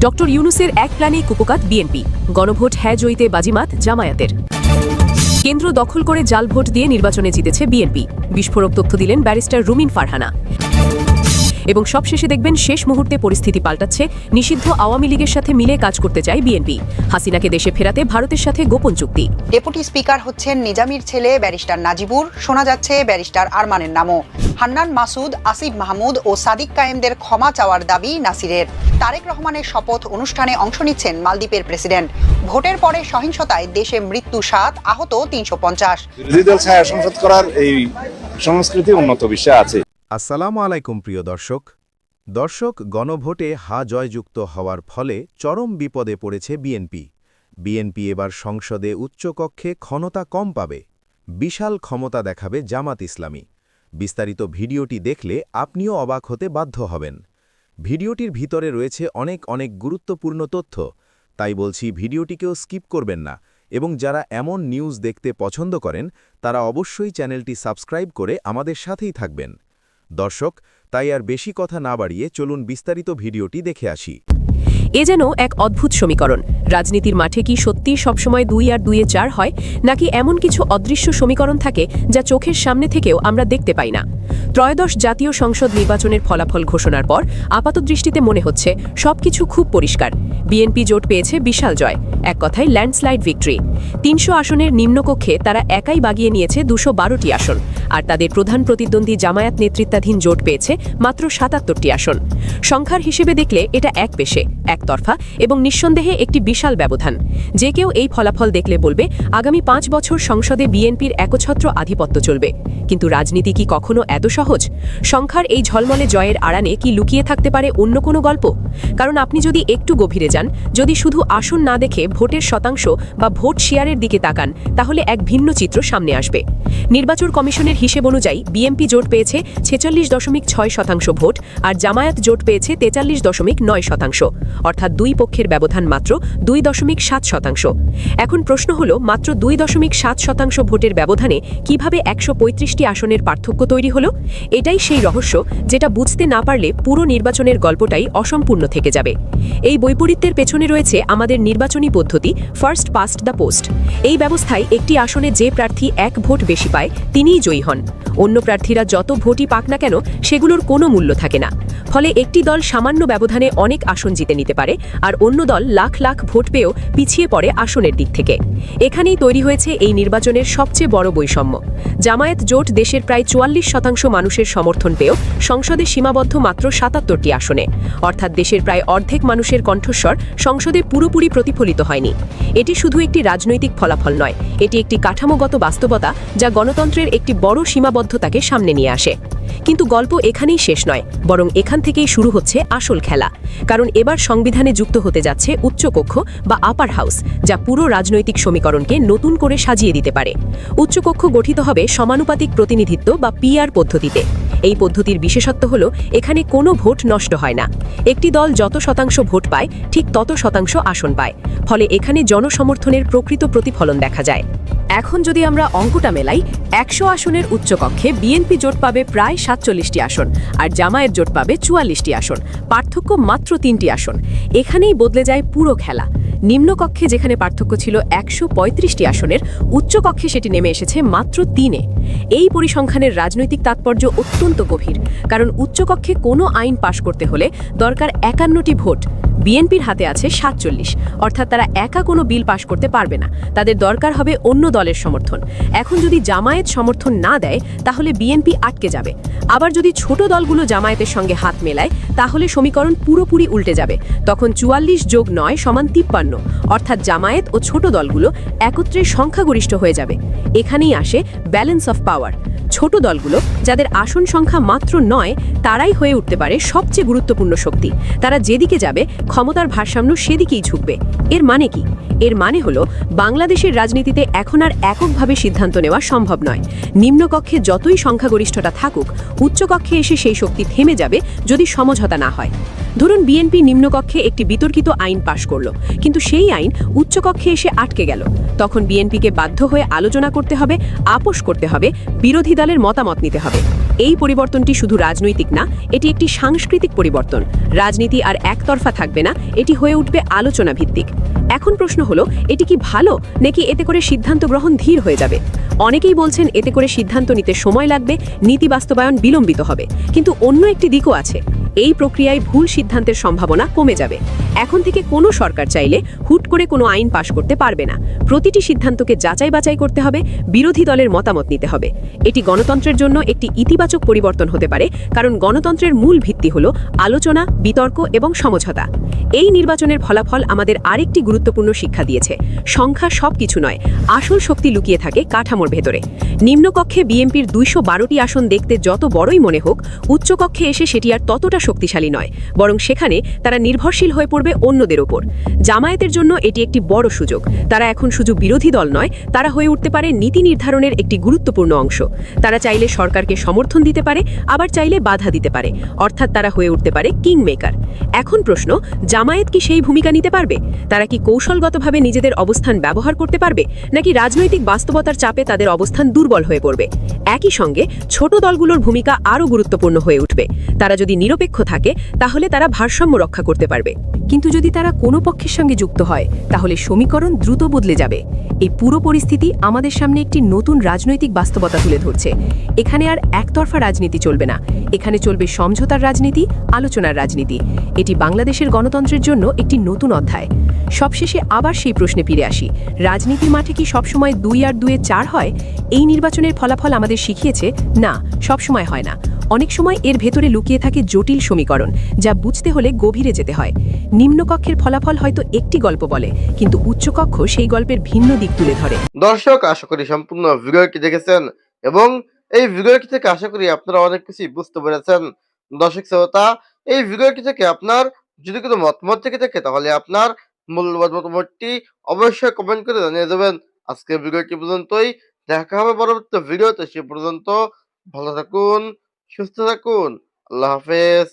Doctor ইউনূসের এক প্ল্যানেই কুপোকাত BNP, গণভোট হ্যাঁ জয়ীতে বাজিমাত জামায়াতের। কেন্দ্র দখল করে জাল ভোট দিয়ে নির্বাচনে জিতেছে বিএনপি, বিস্ফোরক তথ্য দিলেন ব্যারিস্টার রুমিন ফারহানা। এবং সবশেষে দেখবেন শেষ মুহূর্তে পরিস্থিতি পাল্টাচ্ছে, নিষিদ্ধ আওয়ামী লীগের সাথে মিলে কাজ করতে চায় বিএনপি, হাসিনাকে দেশে ফেরাতে ভারতের সাথে গোপন চুক্তি। ডেপুটি স্পিকার হচ্ছেন নিজামীর ছেলে ব্যারিস্টার নাজিবুর, শোনা যাচ্ছে ব্যারিস্টার আরমানের নামও। হান্নান মাসুদ, আসিফ মাহমুদ ও সাদিক কায়েমদের ক্ষমা চাওয়ার দাবি নাসিরের। তারেক রহমানের শপথ অনুষ্ঠানে অংশ নিচ্ছেন মালদ্বীপের প্রেসিডেন্ট। ভোটের পরে সহিংসতায় দেশে মৃত্যু 7, আহত 350। বিরোধী দল ছায়া সংসদ করার এই সংস্কৃতি উন্নত বিশ্বে আছে। আসসালামু আলাইকুম প্রিয় দর্শক, গণভোটে হা জয়যুক্ত হওয়ার ফলে চরম বিপদে পড়েছে বিএনপি এবার সংসদে উচ্চকক্ষে ক্ষমতা কম পাবে, বিশাল ক্ষমতা দেখাবে জামাত ইসলামী। বিস্তারিত ভিডিওটি দেখলে আপনিও অবাক হতে বাধ্য হবেন। ভিডিওটির ভিতরে রয়েছে অনেক গুরুত্বপূর্ণ তথ্য, তাই বলছি ভিডিওটিকেও স্কিপ করবেন না, এবং যারা এমন নিউজ দেখতে পছন্দ করেন তারা অবশ্যই চ্যানেলটি সাবস্ক্রাইব করে আমাদের সাথেই থাকবেন। দর্শক, তাই আর বেশি কথা না বাড়িয়ে চলুন বিস্তারিত ভিডিওটি দেখে আসি। এ যেন এক অদ্ভুত সমীকরণ। রাজনীতির মাঠে কি সত্যি সবসময় 2 আর 2 4 হয়, নাকি এমন কিছু অদৃশ্য সমীকরণ থাকে যা চোখের সামনে থেকেও আমরা দেখতে পাই না? ত্রয়োদশ জাতীয় সংসদ নির্বাচনের ফলাফল ঘোষণার পর আপাতদৃষ্টিতে মনে হচ্ছে সবকিছু খুব পরিষ্কার। বিএনপি জোট পেয়েছে বিশাল জয়, এক কথায় ল্যান্ডস্লাইড ভিক্টরি। 300 আসনের নিম্নকক্ষে তারা একাই বাগিয়ে নিয়েছে 212টি আসন, আর তাদের প্রধান প্রতিদ্বন্দ্বী জামায়াত নেতৃত্বাধীন জোট পেয়েছে মাত্র 77টি আসন। সংখ্যার হিসেবে দেখলে এটা এক পেশে, একতরফা এবং নিঃসন্দেহে একটি বিশাল ব্যবধান। যে কেউ এই ফলাফল দেখলে বলবে আগামী 5 বছর সংসদে বিএনপির একছত্র আধিপত্য চলবে। কিন্তু রাজনীতি কি কখনো এত সহজ? সংখ্যার এই ঝলমলে জয়ের আড়ালে কি লুকিয়ে থাকতে পারে অন্য কোনো গল্প? কারণ আপনি যদি একটু গভীরে যান, যদি শুধু আসন না দেখে ভোটের শতাংশ বা ভোট শেয়ারের দিকে তাকান, তাহলে এক ভিন্ন চিত্র সামনে আসবে। নির্বাচন কমিশনের হিসেব অনুযায়ী বিএনপি জোট পেয়েছে 46.6% ভোট, আর জামায়াত জোট পেয়েছে 43.9%, অর্থাৎ দুই পক্ষের ব্যবধান মাত্র 2.7%। এখন প্রশ্ন হলো, মাত্র 2.7% ভোটের ব্যবধানে কিভাবে 135টি আসনের পার্থক্য তৈরি হলো? এটাই সেই রহস্য, যেটা বুঝতে না পারলে পুরো নির্বাচনের গল্পটাই অসম্পূর্ণ থেকে যাবে। এই বৈপরীত্যের পেছনে রয়েছে আমাদের নির্বাচনী পদ্ধতি ফার্স্ট পাস্ট দ্য পোস্ট। এই ব্যবস্থায় একটি আসনে যে প্রার্থী 1 ভোট বেশি পায় তিনিই জয়ী হন। অন্য প্রার্থীরা যত ভোটই পাক না কেন, সেগুলোর কোনো মূল্য থাকে না। ফলে একটি দল সামান্য ব্যবধানে অনেক আসন জিতে নিতে পারে, আর অন্য দল লাখ লাখ ভোট পেয়েও পিছিয়ে পড়ে আসনের দিক থেকে। এখানেই তৈরি হয়েছে এই নির্বাচনের সবচেয়ে বড় বৈষম্য। জামায়াত জোট দেশের প্রায় 44% মানুষের সমর্থন পেয়েও সংসদে সীমাবদ্ধ মাত্র 77টি আসনে, অর্থাৎ দেশের প্রায় অর্ধেক মানুষের কণ্ঠস্বর সংসদে পুরোপুরি প্রতিফলিত হয়নি। এটি শুধু একটি রাজনৈতিক ফলাফল নয়, এটি একটি কাঠামোগত বাস্তবতা যা গণতন্ত্রের একটি বড় সীমাবদ্ধতাকে সামনে নিয়ে আসে। কিন্তু গল্প এখানেই শেষ নয়, বরং এখান থেকেই শুরু হচ্ছে আসল খেলা। কারণ এবার সংবিধানে যুক্ত হতে যাচ্ছে উচ্চকক্ষ বা আপার হাউস, যা পুরো রাজনৈতিক সমীকরণকে নতুন করে সাজিয়ে দিতে পারে। উচ্চকক্ষ গঠিত হবে সমানুপাতিক প্রতিনিধিত্ব বা পিআর পদ্ধতিতে। এই পদ্ধতির বিশেষত্ব হলো এখানে কোনো ভোট নষ্ট হয় না। একটি দল যত শতাংশ ভোট পায়, ঠিক তত শতাংশ আসন পায়। ফলে এখানে জনসমর্থনের প্রকৃত প্রতিফলন দেখা যায়। এখন যদি আমরা অঙ্কটা মেলাই, 100 আসনের উচ্চকক্ষে বিএনপি জোট পাবে প্রায় 47টি আসন, আর জামায়াত জোট পাবে 44টি আসন, পার্থক্য মাত্র 3টি আসন। এখানেই বদলে যায় পুরো খেলা। নিম্নকক্ষে যেখানে পার্থক্য ছিল 135টি আসনের, উচ্চকক্ষে সেটি নেমে এসেছে মাত্র 3-এ। এই পরিসংখ্যানের রাজনৈতিক তাৎপর্য অত্যন্ত গভীর, কারণ উচ্চকক্ষে কোনো আইন পাশ করতে হলে দরকার 51টি ভোট। বিএনপির হাতে আছে 47, অর্থাৎ তারা একা কোনো বিল পাশ করতে পারবে না, তাদের দরকার হবে অন্য দলের সমর্থন। এখন যদি জামায়াত সমর্থন না দেয়, তাহলে বিএনপি আটকে যাবে। আবার যদি ছোট দলগুলো জামায়াতের সঙ্গে হাত মেলায়, তাহলে সমীকরণ পুরোপুরি উল্টে যাবে। তখন 44 যোগ 9 সমান 53, অর্থাৎ জামায়াত ও ছোট দলগুলো একত্রে সংখ্যাগরিষ্ঠ হয়ে যাবে। এখানেই আসে ব্যালেন্স অফ পাওয়ার। ছোট দলগুলো, যাদের আসন সংখ্যা মাত্র 9, তারাই হয়ে উঠতে পারে সবচেয়ে গুরুত্বপূর্ণ শক্তি। তারা যেদিকে যাবে, ক্ষমতার ভারসাম্য সেদিকেই ঝুঁকবে। এর মানে কি? এর মানে হলো বাংলাদেশের রাজনীতিতে এখন আর এককভাবে সিদ্ধান্ত নেওয়া সম্ভব নয়। নিম্নকক্ষে যতই সংখ্যাগরিষ্ঠতা থাকুক, উচ্চকক্ষে এসে সেই শক্তি থেমে যাবে যদি সমঝোতা না হয়। ধরুন বিএনপি নিম্নকক্ষে একটি বিতর্কিত আইন পাশ করল, কিন্তু সেই আইন উচ্চকক্ষে এসে আটকে গেল। তখন বিএনপিকে বাধ্য হয়ে আলোচনা করতে হবে, আপোষ করতে হবে, বিরোধী দলের মতামত নিতে হবে। এই পরিবর্তনটি শুধু রাজনৈতিক না, এটি একটি সাংস্কৃতিক পরিবর্তন। রাজনীতি আর একতরফা থাকবে না, এটি হয়ে উঠবে আলোচনা ভিত্তিক। এখন প্রশ্ন হলো, এটি কি ভালো নাকি এতে করে সিদ্ধান্ত গ্রহণ ধীর হয়ে যাবে? অনেকেই বলছেন এতে করে সিদ্ধান্ত নিতে সময় লাগবে, নীতি বাস্তবায়ন বিলম্বিত হবে। কিন্তু অন্য একটি দিকও আছে, এই প্রক্রিয়ায় ভুল সিদ্ধান্তের সম্ভাবনা কমে যাবে। এখন থেকে কোনো সরকার চাইলে হুট করে কোনো আইন পাশ করতে পারবে না। প্রতিটি সিদ্ধান্তকে যাচাই বাছাই করতে হবে, বিরোধী দলের মতামত নিতে হবে। এটি গণতন্ত্রের জন্য একটি ইতিবাচক পরিবর্তন হতে পারে, কারণ গণতন্ত্রের মূল ভিত্তি হল আলোচনা, বিতর্ক এবং সমঝোতা। এই নির্বাচনের ফলাফল আমাদের আরেকটি গুরুত্বপূর্ণ শিক্ষা দিয়েছে, সংখ্যা সবকিছু নয়, আসল শক্তি লুকিয়ে থাকে কাঠামোর ভেতরে। নিম্নকক্ষে বিএনপির ২১২টি আসন দেখতে যত বড়ই মনে হোক, উচ্চকক্ষে এসে সেটি আর ততটা শক্তিশালী নয়, বরং সেখানে তারা নির্ভরশীল হয়ে পড়বে অন্যদের ওপর। জামায়াতের জন্য এটি একটি বড় সুযোগ। তারা এখন শুধু বিরোধী দল নয়, তারা হয়ে উঠতে পারে নীতি নির্ধারণের একটি গুরুত্বপূর্ণ অংশ। তারা চাইলে সরকারকে সমর্থন দিতে পারে, আবার চাইলে বাধা দিতে পারে, অর্থাৎ তারা হয়ে উঠতে পারে কিং মেকার। এখন প্রশ্ন, জামায়াত কি সেই ভূমিকা নিতে পারবে? তারা কি কৌশলগতভাবে নিজেদের অবস্থান ব্যবহার করতে পারবে, নাকি রাজনৈতিক বাস্তবতার চাপে তাদের অবস্থান দুর্বল হয়ে পড়বে? একই সঙ্গে ছোট দলগুলোর ভূমিকা আরও গুরুত্বপূর্ণ হয়ে উঠবে। তারা যদি নিরপেক্ষ থাকে, তাহলে তারা ভারসাম্য রক্ষা করতে পারবে। কিন্তু যদি তারা কোনো পক্ষের সঙ্গে যুক্ত হয়, তাহলে সমীকরণ দ্রুত বদলে যাবে। এই পুরো পরিস্থিতি আমাদের সামনে একটি নতুন রাজনৈতিক বাস্তবতা তুলে ধরছে। এখানে আর একতরফা রাজনীতি চলবে না, এখানে চলবে সমঝোতার রাজনীতি, আলোচনার রাজনীতি। এটি বাংলাদেশের গণতন্ত্রের জন্য একটি নতুন অধ্যায়। সবশেষে আবার সেই প্রশ্নে ফিরে আসি, রাজনীতির মাঠে কি সবসময় ২ আর ২-এ ৪ হয়? এই নির্বাচনের ফলাফল আমাদের শিখিয়েছে, না, সবসময় হয় না। অনেক সময় এর ভেতরে লুকিয়ে থাকে জটিল সমীকরণ, যা বুঝতে হলে গভীরে যেতে হয়। নিম্নকক্ষের ফলাফল হয়তো একটি গল্প বলে, কিন্তু উচ্চকক্ষ সেই গল্পের ভিন্ন দিক তুলে ধরে। দর্শক, আশা করি সম্পূর্ণ ভিডিওটি দেখেছেন এবং এই ভিডিওটি থেকে আশা করি আপনারা অনেক কিছুই বুঝতে পেরেছেন। দর্শক শ্রোতা, এই ভিডিওটি থেকে আপনার যদি কোনো মতামত থেকে থাকে, তাহলে আপনার মূল্যবান মতামতটি অবশ্যই কমেন্ট করে জানিয়ে দেবেন। আজকের ভিডিওটি পর্যন্তই, দেখা হবে পরবর্তী ভিডিওতে। সে পর্যন্ত ভালো থাকুন, সুস্থ থাকুন, আল্লাহ হাফেজ।